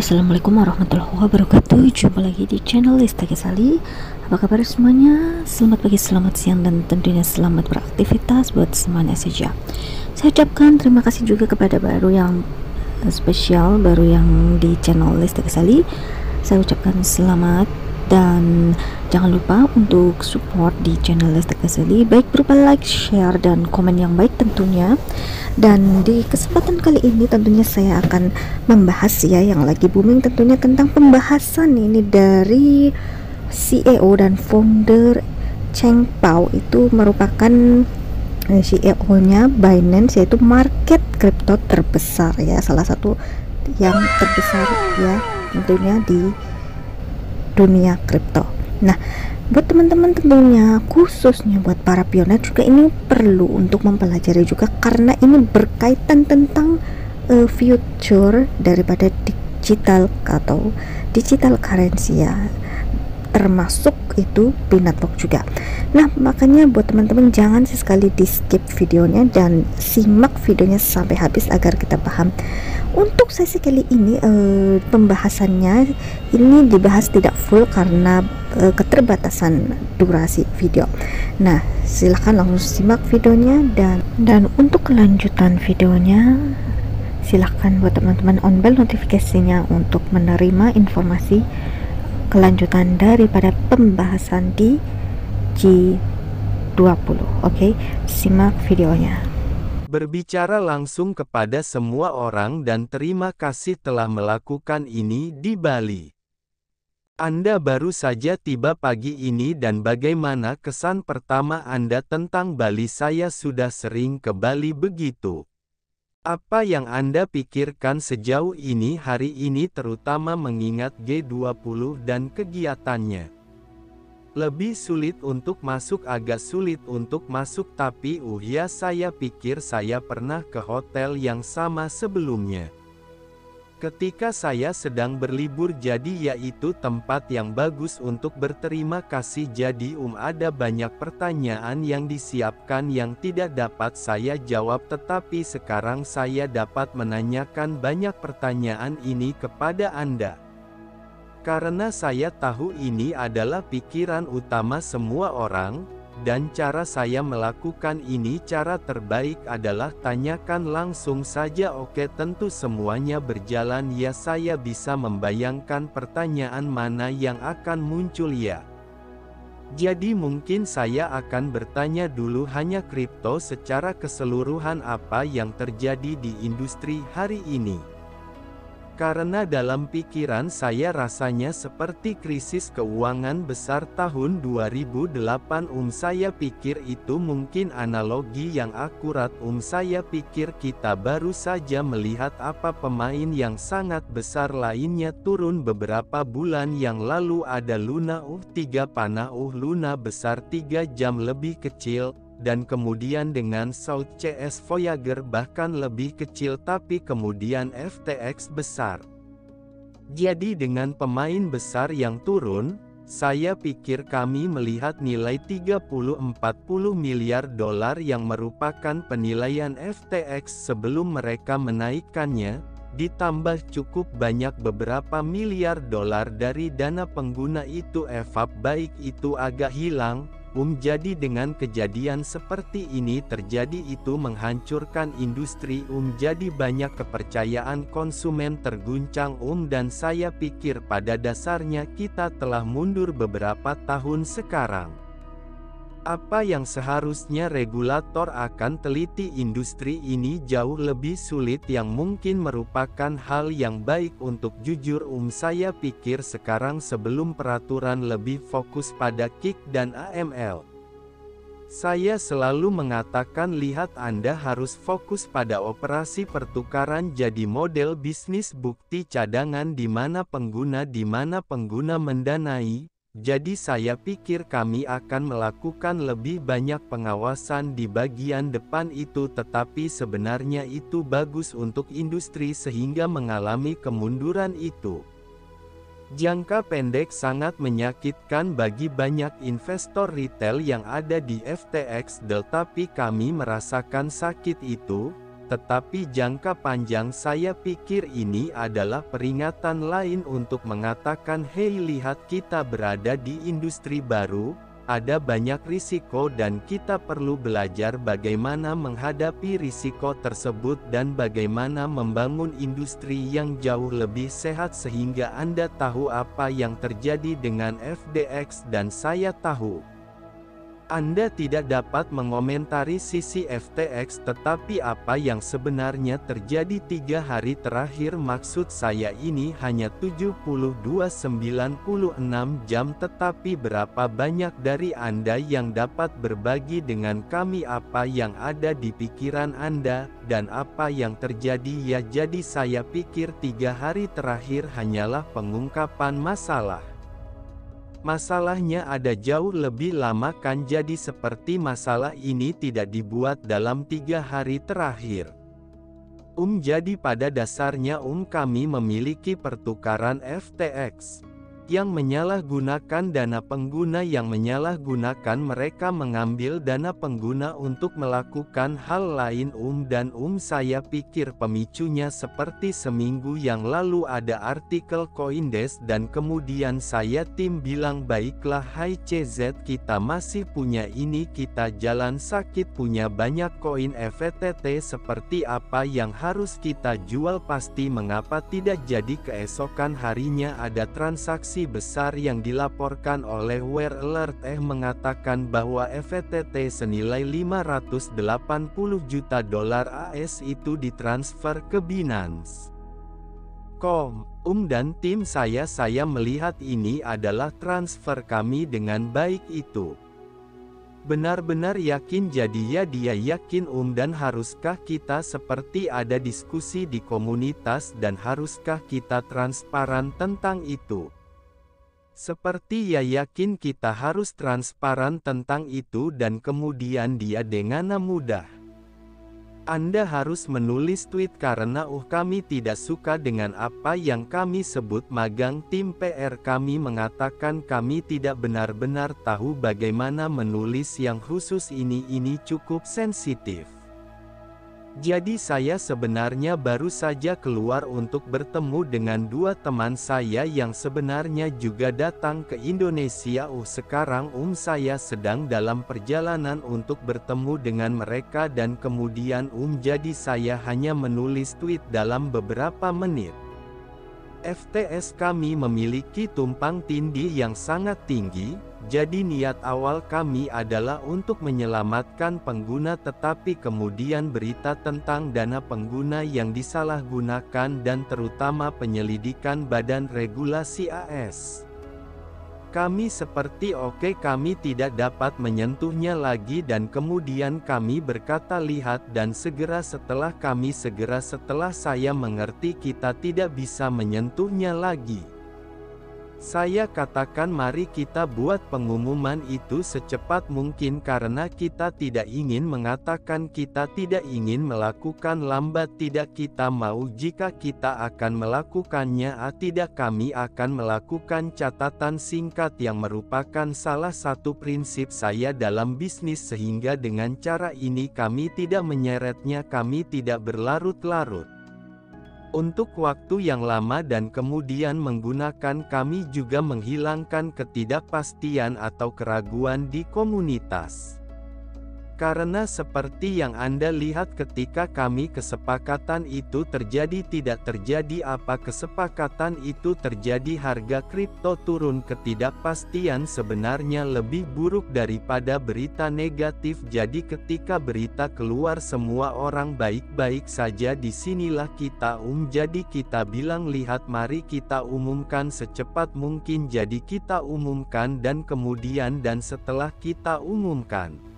Assalamualaikum warahmatullahi wabarakatuh. Jumpa lagi di channel Lista Kesali. Apa kabar semuanya? Selamat pagi, selamat siang, dan tentunya selamat beraktivitas buat semuanya saja. Saya ucapkan terima kasih juga kepada baru yang spesial, baru yang di channel Lista Kesali. Saya ucapkan selamat dan jangan lupa untuk support di channel Lesta Kesali, baik berupa like, share, dan komen yang baik tentunya. Dan di kesempatan kali ini tentunya saya akan membahas ya yang lagi booming tentunya tentang pembahasan ini dari CEO dan founder Cheng Pao, itu merupakan CEO-nya Binance, yaitu market kripto terbesar ya, salah satu yang terbesar ya tentunya di dunia kripto. Nah, buat teman-teman tentunya khususnya buat para pioner juga ini perlu untuk mempelajari juga, karena ini berkaitan tentang future daripada digital atau digital currency ya, termasuk itu Binance Block juga. Nah, makanya buat teman-teman jangan sekali di skip videonya dan simak videonya sampai habis agar kita paham. Untuk sesi kali ini pembahasannya ini dibahas tidak full karena keterbatasan durasi video. Nah, silahkan langsung simak videonya, dan untuk kelanjutan videonya silahkan buat teman-teman on bell notifikasinya untuk menerima informasi kelanjutan daripada pembahasan di G20. Oke, simak videonya. Berbicara langsung kepada semua orang dan terima kasih telah melakukan ini di Bali. Anda baru saja tiba pagi ini dan bagaimana kesan pertama Anda tentang Bali? Saya sudah sering ke Bali begitu. Apa yang Anda pikirkan sejauh ini hari ini terutama mengingat G20 dan kegiatannya? Lebih sulit untuk masuk, agak sulit untuk masuk, tapi ya saya pikir saya pernah ke hotel yang sama sebelumnya. Ketika saya sedang berlibur, jadi yaitu tempat yang bagus untuk berterima kasih. Jadi ada banyak pertanyaan yang disiapkan yang tidak dapat saya jawab, tetapi sekarang saya dapat menanyakan banyak pertanyaan ini kepada Anda. Karena saya tahu ini adalah pikiran utama semua orang, dan cara saya melakukan ini cara terbaik adalah tanyakan langsung saja. Oke, tentu semuanya berjalan ya, saya bisa membayangkan pertanyaan mana yang akan muncul ya. Jadi mungkin saya akan bertanya dulu hanya kripto secara keseluruhan, apa yang terjadi di industri hari ini. Karena dalam pikiran saya rasanya seperti krisis keuangan besar tahun 2008. Saya pikir itu mungkin analogi yang akurat. Saya pikir kita baru saja melihat apa pemain yang sangat besar lainnya turun beberapa bulan yang lalu. Ada Luna 3 panah Luna besar 3 jam lebih kecil, dan kemudian dengan South CS Voyager bahkan lebih kecil, tapi kemudian FTX besar. Jadi dengan pemain besar yang turun, saya pikir kami melihat nilai 30-40 miliar dolar yang merupakan penilaian FTX sebelum mereka menaikkannya, ditambah cukup banyak beberapa miliar dolar dari dana pengguna itu evap, baik itu agak hilang. Jadi dengan kejadian seperti ini terjadi, itu menghancurkan industri. Jadi banyak kepercayaan konsumen terguncang dan saya pikir pada dasarnya kita telah mundur beberapa tahun sekarang. Apa yang seharusnya regulator akan teliti industri ini jauh lebih sulit, yang mungkin merupakan hal yang baik untuk jujur. Saya pikir sekarang sebelum peraturan lebih fokus pada KIK dan AML. Saya selalu mengatakan lihat, Anda harus fokus pada operasi pertukaran, jadi model bisnis bukti cadangan di mana pengguna mendanai. Jadi saya pikir kami akan melakukan lebih banyak pengawasan di bagian depan itu, tetapi sebenarnya itu bagus untuk industri sehingga mengalami kemunduran itu. Jangka pendek sangat menyakitkan bagi banyak investor retail yang ada di FTX, tetapi kami merasakan sakit itu. tetapi jangka panjang saya pikir ini adalah peringatan lain untuk mengatakan hey lihat kita berada di industri baru, ada banyak risiko dan kita perlu belajar bagaimana menghadapi risiko tersebut dan bagaimana membangun industri yang jauh lebih sehat sehingga Anda tahu apa yang terjadi dengan FTX dan saya tahu. Anda tidak dapat mengomentari sisi FTX tetapi apa yang sebenarnya terjadi 3 hari terakhir maksud saya ini hanya 72-96 jam tetapi berapa banyak dari Anda yang dapat berbagi dengan kami apa yang ada di pikiran Anda, dan apa yang terjadi ya jadi saya pikir 3 hari terakhir hanyalah pengungkapan masalah. Masalahnya ada jauh lebih lama kan jadi seperti masalah ini tidak dibuat dalam 3 hari terakhir. Jadi pada dasarnya kami memiliki pertukaran FTX yang menyalahgunakan dana pengguna yang menyalahgunakan mereka mengambil dana pengguna untuk melakukan hal lain dan saya pikir pemicunya seperti seminggu yang lalu ada artikel Coindesk dan kemudian saya tim bilang baiklah hai CZ kita masih punya ini kita jalan sakit punya banyak koin FTT seperti apa yang harus kita jual pasti mengapa tidak jadi keesokan harinya ada transaksi besar yang dilaporkan oleh Wire Alert mengatakan bahwa FTT senilai 580 juta dolar AS itu ditransfer ke Binance. Dan tim saya melihat ini adalah transfer kami dengan baik itu. Benar-benar yakin jadi ya dia yakin dan haruskah kita seperti ada diskusi di komunitas dan haruskah kita transparan tentang itu? Seperti ya yakin kita harus transparan tentang itu dan kemudian dia dengan mudah. Anda harus menulis tweet karena kami tidak suka dengan apa yang kami sebut magang tim PR kami mengatakan kami tidak benar-benar tahu bagaimana menulis yang khusus ini cukup sensitif. Jadi saya sebenarnya baru saja keluar untuk bertemu dengan 2 teman saya yang sebenarnya juga datang ke Indonesia. Sekarang saya sedang dalam perjalanan untuk bertemu dengan mereka dan kemudian jadi saya hanya menulis tweet dalam beberapa menit. FTS kami memiliki tumpang tindih yang sangat tinggi, jadi niat awal kami adalah untuk menyelamatkan pengguna tetapi kemudian berita tentang dana pengguna yang disalahgunakan dan terutama penyelidikan Badan Regulasi AS. Kami seperti kami tidak dapat menyentuhnya lagi dan kemudian kami berkata lihat dan segera setelah saya mengerti kita tidak bisa menyentuhnya lagi. Saya katakan mari kita buat pengumuman itu secepat mungkin karena kita tidak ingin mengatakan kita tidak ingin melakukan lambat tidak kita mau jika kita akan melakukannya tidak kami akan melakukan catatan singkat yang merupakan salah satu prinsip saya dalam bisnis sehingga dengan cara ini kami tidak menyeretnya kami tidak berlarut-larut untuk waktu yang lama dan kemudian menggunakan kami juga menghilangkan ketidakpastian atau keraguan di komunitas. Karena seperti yang Anda lihat ketika kami kesepakatan itu terjadi tidak terjadi apa kesepakatan itu terjadi harga kripto turun ketidakpastian sebenarnya lebih buruk daripada berita negatif jadi ketika berita keluar semua orang baik-baik saja disinilah kita jadi kita bilang lihat mari kita umumkan secepat mungkin jadi kita umumkan dan kemudian dan setelah kita umumkan